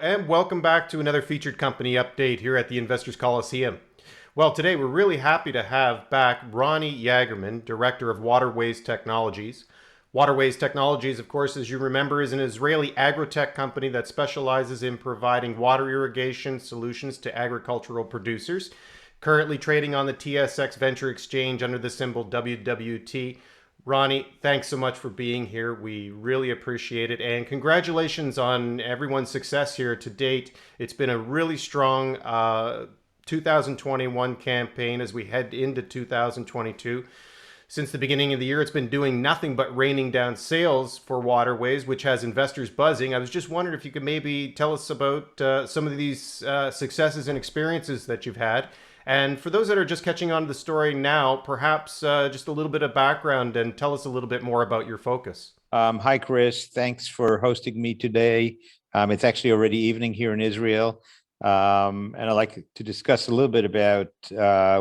and welcome back to another featured company update here at the Investors Coliseum. Well, today we're really happy to have back Ronnie Jaegermann, Director of Waterways Technologies. Waterways Technologies, of course, as you remember, is an Israeli agrotech company that specializes in providing water irrigation solutions to agricultural producers. Currently trading on the TSX Venture Exchange under the symbol WWT. Ronnie, thanks so much for being here. We really appreciate it. And congratulations on everyone's success here to date. It's been a really strong 2021 campaign as we head into 2022. Since the beginning of the year, it's been doing nothing but raining down sales for Waterways, which has investors buzzing. I was just wondering if you could maybe tell us about some of these successes and experiences that you've had. And for those that are just catching on to the story now, perhaps just a little bit of background and tell us a little bit more about your focus. Hi, Chris. Thanks for hosting me today. It's actually already evening here in Israel. And I'd like to discuss a little bit about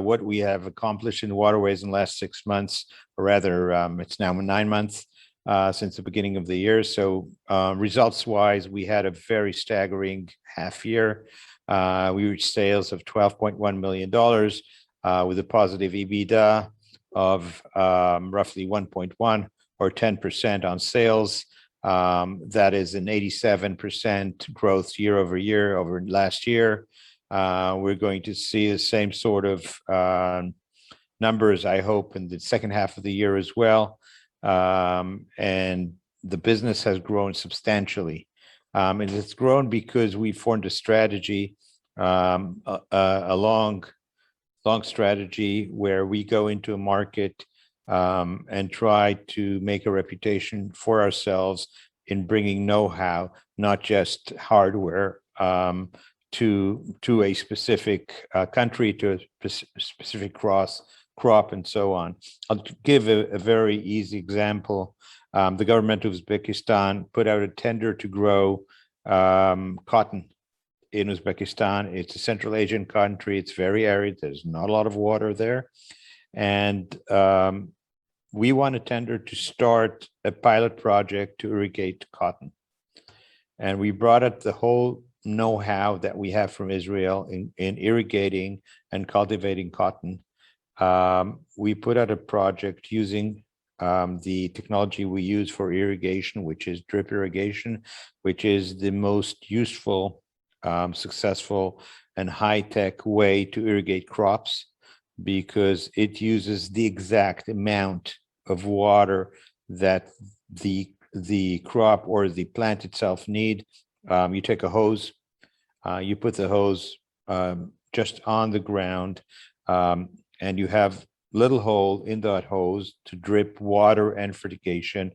what we have accomplished in Waterways in the last 6 months, or rather, it's now 9 months since the beginning of the year. So results-wise, we had a very staggering half year. We reached sales of $12.1 million with a positive EBITDA of roughly 1.1 or 10% on sales. That is an 87% growth year over year over last year. We're going to see the same sort of numbers, I hope, in the second half of the year as well. And the business has grown substantially. And it's grown because we formed a strategy, a long strategy where we go into a market and try to make a reputation for ourselves in bringing know-how, not just hardware, to a specific country, to a specific crop, and so on. I'll give a very easy example. The government of Uzbekistan put out a tender to grow cotton in Uzbekistan. It's a Central Asian country. It's very arid. There's not a lot of water there. And we won a tender to start a pilot project to irrigate cotton. And we brought up the whole know-how that we have from Israel in irrigating and cultivating cotton. We put out a project using the technology we use for irrigation, which is drip irrigation, which is the most useful, successful, and high-tech way to irrigate crops, because it uses the exact amount of water that the crop or the plant itself need. You take a hose, you put the hose just on the ground, and you have little hole in that hose to drip water and fertigation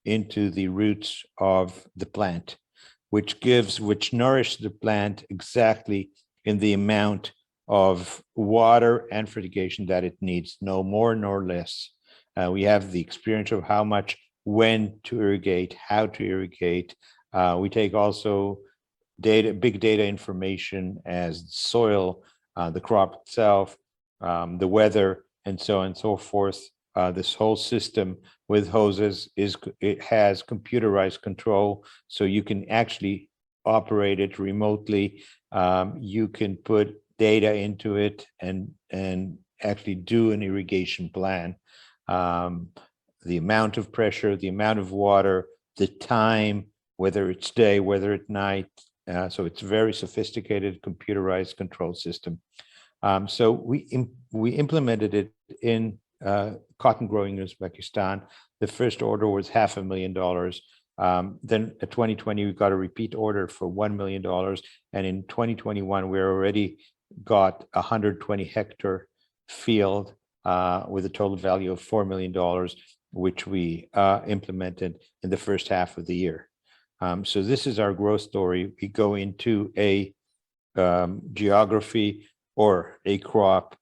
into the roots of the plant, which nourishes the plant exactly in the amount of water and fertigation that it needs, no more nor less. We have the experience of how much, when to irrigate, how to irrigate. We take also big data information as soil, the crop itself, the weather, and so on and so forth. This whole system with hoses it has computerized control, so you can actually operate it remotely. You can put data into it and actually do an irrigation plan. The amount of pressure, the amount of water, the time, whether it's day, whether it's night. So it's a very sophisticated computerized control system. So we implemented it in cotton growing in Uzbekistan. The first order was $500,000. Then in 2020, we got a repeat order for $1 million. And in 2021, we already got a 120-hectare field with a total value of $4 million, which we implemented in the first half of the year. So this is our growth story. We go into a geography or a crop.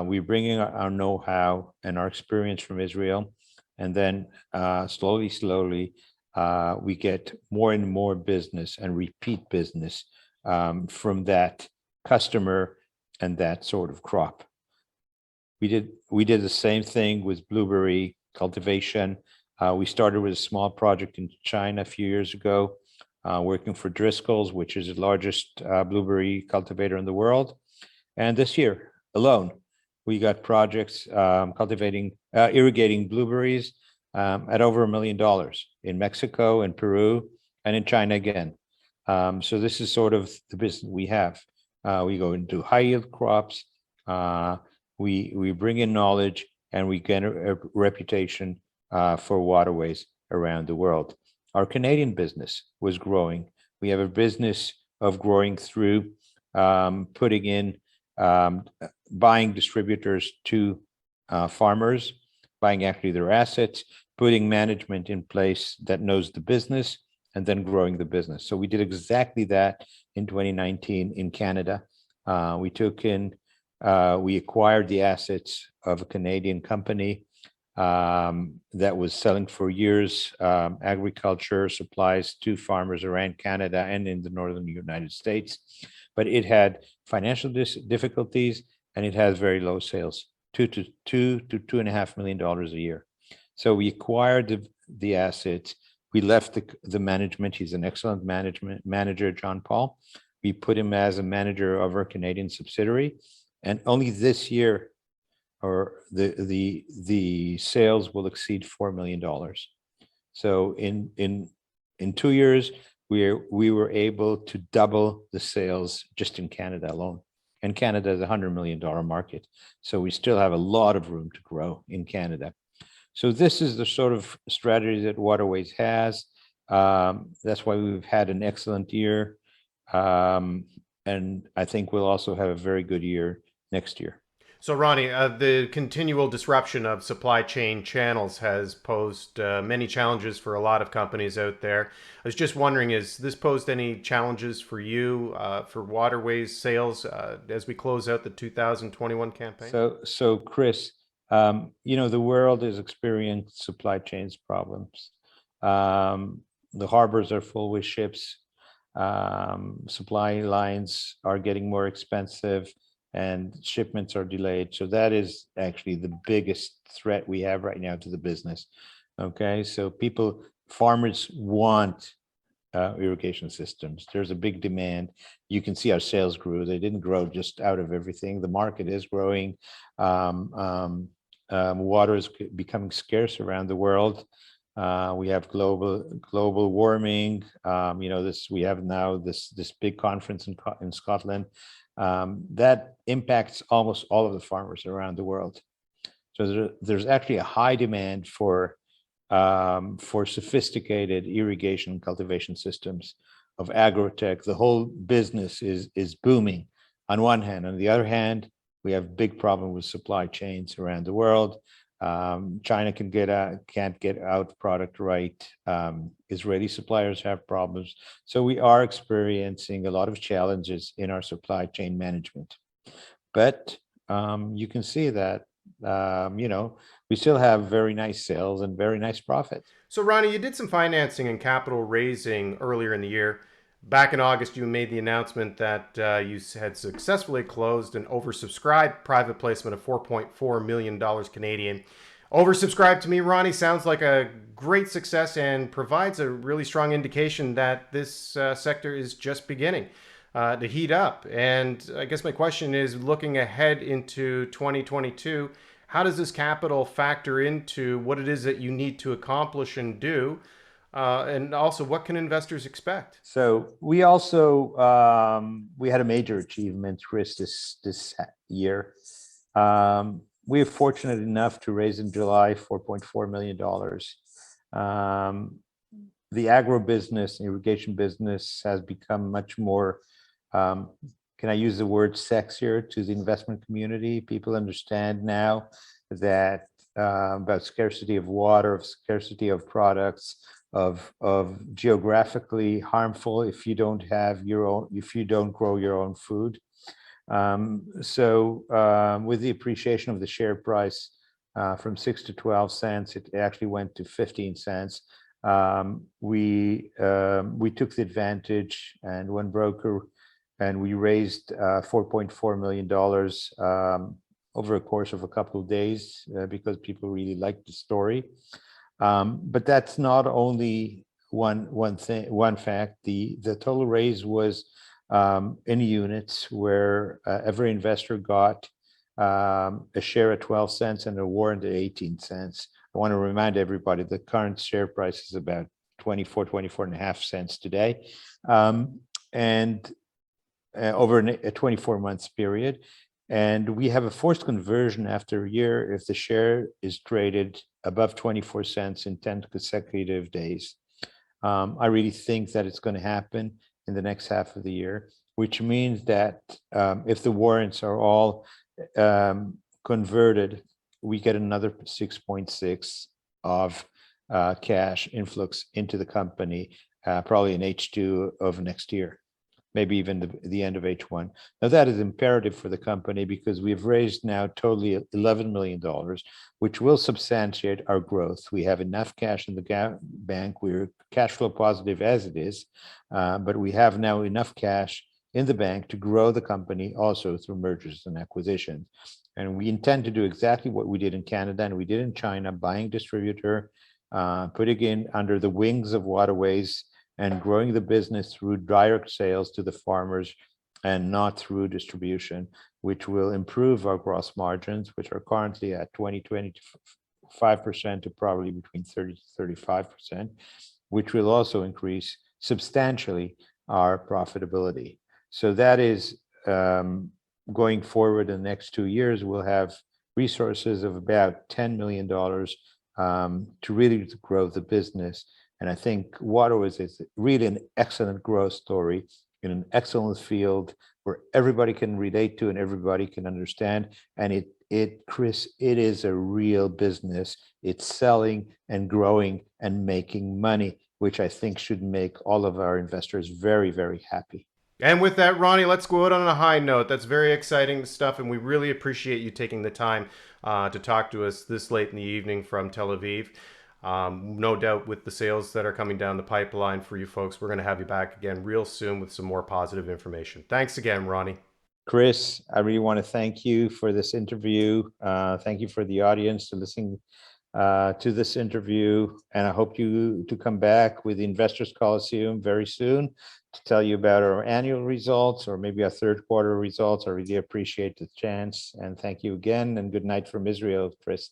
We bring in our know-how and our experience from Israel, and then slowly, we get more and more business and repeat business from that customer and that sort of crop. We did the same thing with blueberry cultivation. We started with a small project in China a few years ago. working for Driscoll's, which is the largest blueberry cultivator in the world. And this year alone, we got projects irrigating blueberries at over $1 million in Mexico and Peru and in China again. So this is sort of the business we have. We go into high yield crops. We bring in knowledge, and we get a reputation for waterways around the world. Our Canadian business was growing. We have a business of growing through putting in buying distributors to farmers, buying actually their assets, putting management in place that knows the business, and then growing the business. So we did exactly that in 2019 in Canada. We acquired the assets of a Canadian company that was selling for years agriculture supplies to farmers around Canada and in the northern United States. But it had financial difficulties, and it has very low sales, $2 to $2.5 million a year. So we acquired the assets. We left the management. He's an excellent manager, John Paul. We put him as a manager of our Canadian subsidiary, and only this year, or the sales will exceed $4 million. So in 2 years, we were able to double the sales just in Canada alone. And Canada is a $100 million market. So we still have a lot of room to grow in Canada. So this is the sort of strategy that Waterways has. That's why we've had an excellent year. And I think we'll also have a very good year next year. So, Ronnie, the continual disruption of supply chain channels has posed many challenges for a lot of companies out there. I was just wondering, has this posed any challenges for you, for Waterways sales, as we close out the 2021 campaign? So Chris, the world has experienced supply chains problems. The harbors are full with ships. Supply lines are getting more expensive, and shipments are delayed. So that is actually the biggest threat we have right now to the business. Okay, so farmers want irrigation systems. There's a big demand. You can see our sales grew. They didn't grow just out of everything. The market is growing. Water is becoming scarce around the world. We have global warming. We have now this big conference in Scotland that impacts almost all of the farmers around the world. So there's actually a high demand for sophisticated irrigation cultivation systems of agrotech. The whole business is booming on one hand. On the other hand, we have big problem with supply chains around the world. China can't get out product right. Israeli suppliers have problems. So we are experiencing a lot of challenges in our supply chain management. But you can see that, we still have very nice sales and very nice profits. So, Ronnie, you did some financing and capital raising earlier in the year. Back in August, you made the announcement that you had successfully closed an oversubscribed private placement of $4.4 million Canadian. Oversubscribed to me, Ronnie, sounds like a great success and provides a really strong indication that this sector is just beginning to heat up. And I guess my question is, looking ahead into 2022, how does this capital factor into what it is that you need to accomplish and do? And also, what can investors expect? So we also we had a major achievement, Chris, this year. We were fortunate enough to raise in July $4.4 million. The agro business, irrigation business, has become much more, can I use the word sexier to the investment community? People understand now that about scarcity of water, of scarcity of products, of geographically harmful if you don't grow your own food. With the appreciation of the share price from 6 to 12 cents, it actually went to 15 cents. We took the advantage and went broker, and we raised $4.4 million over a course of a couple of days because people really liked the story. But that's not only one fact. The total raise was in units where every investor got a share at 12 cents and a warrant at 18 cents. I want to remind everybody the current share price is about 24 and a half cents today. And over a 24 months period. And we have a forced conversion after a year if the share is traded above 24 cents in 10 consecutive days. I really think that it's going to happen in the next half of the year, which means that if the warrants are all converted, we get another 6.6 of cash influx into the company, probably in H2 of next year, maybe even the end of H1. Now that is imperative for the company because we've raised now totally $11 million, which will substantiate our growth. We have enough cash in the bank. We're cash flow positive as it is, but we have now enough cash in the bank to grow the company also through mergers and acquisitions. And we intend to do exactly what we did in Canada and we did in China, buying distributor, putting in under the wings of Waterways, and growing the business through direct sales to the farmers and not through distribution, which will improve our gross margins, which are currently at 25% to probably between 30 to 35%, which will also increase substantially our profitability. So that is going forward in the next 2 years, we'll have resources of about $10 million to really grow the business. And I think Waterways is really an excellent growth story in an excellent field where everybody can relate to and everybody can understand. And Chris, it is a real business. It's selling and growing and making money, which I think should make all of our investors very, very happy. And with that, Ronnie, let's go out on a high note. That's very exciting stuff, and we really appreciate you taking the time to talk to us this late in the evening from Tel Aviv. No doubt with the sales that are coming down the pipeline for you folks, we're going to have you back again real soon with some more positive information. Thanks again, Ronnie. Chris, I really want to thank you for this interview. Thank you for the audience to listening to this interview. And I hope you to come back with the Investors Coliseum very soon to tell you about our annual results or maybe our third quarter results. I really appreciate the chance. And thank you again. And good night from Israel, Chris.